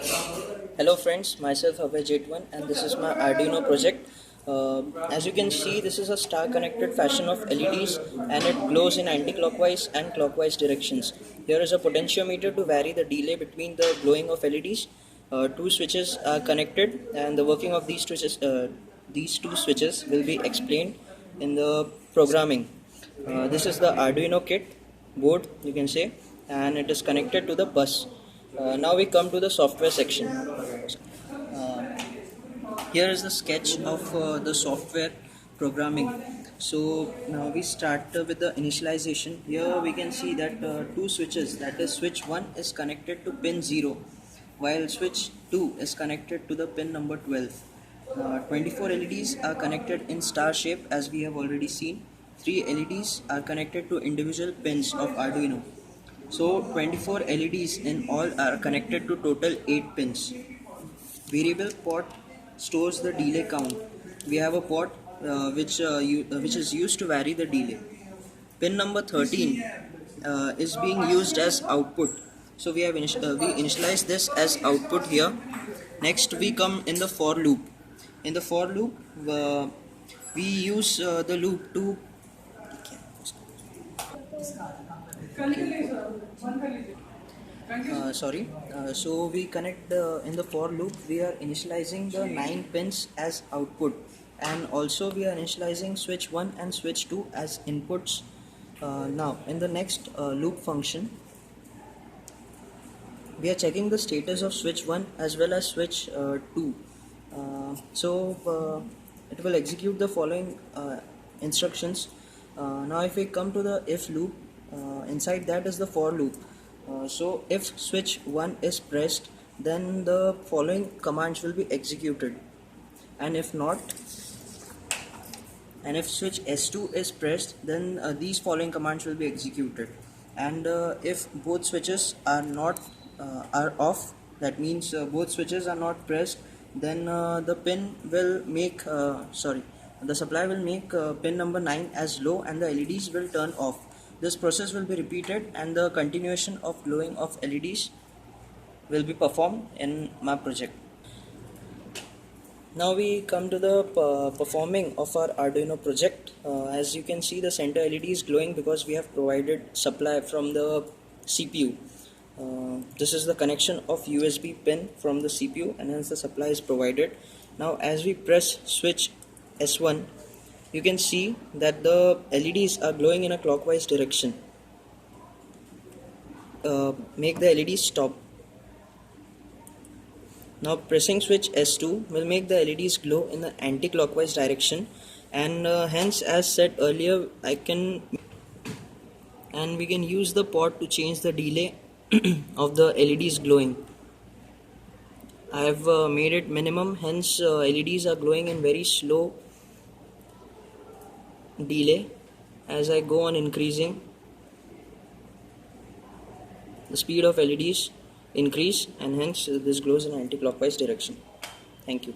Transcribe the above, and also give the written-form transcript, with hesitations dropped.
Hello friends, myself Abhay Jetwan and this is my Arduino project. As you can see, this is a star connected fashion of LEDs and it glows in anti-clockwise and clockwise directions. Here is a potentiometer to vary the delay between the glowing of LEDs. Two switches are connected and the working of these two switches will be explained in the programming. This is the Arduino kit board, you can say, and it is connected to the bus. Now we come to the software section. Here is the sketch of the software programming. So now we start with the initialization. Here we can see that two switches, that is switch 1 is connected to pin 0 while switch 2 is connected to the pin number 12. 24 LEDs are connected in star shape as we have already seen. 3 LEDs are connected to individual pins of Arduino. So 24 LEDs in all are connected to total 8 pins. Variable pot stores the delay count. We have a pot which is used to vary the delay. Pin number 13 is being used as output. So we initialize this as output here. Next we come in the for loop. In the for loop we use the loop to so we connect in the for loop we are initializing the 9 pins as output and also we are initializing switch 1 and switch 2 as inputs. Now in the next loop function we are checking the status of switch 1 as well as switch 2. It will execute the following instructions. Now if we come to the if loop, inside that is the for loop. So if switch 1 is pressed, then the following commands will be executed, and if not, and if switch S2 is pressed, then these following commands will be executed. And if both switches are not are off, that means both switches are not pressed, then the pin will make the supply will make pin number 9 as low and the LEDs will turn off. This process will be repeated and the continuation of glowing of LEDs will be performed in my project. Now we come to the performing of our Arduino project. As you can see, the center LED is glowing because we have provided supply from the CPU. This is the connection of USB pin from the CPU and hence the supply is provided. Now as we press switch S1, you can see that the LEDs are glowing in a clockwise direction. Make the LEDs stop. Now pressing switch S2 will make the LEDs glow in the anti-clockwise direction, and hence as said earlier we can use the pot to change the delay of the LEDs glowing. I have made it minimum, hence LEDs are glowing in very slow delay. As I go on increasing, the speed of LEDs increase and hence this glows in anti-clockwise direction. Thank you.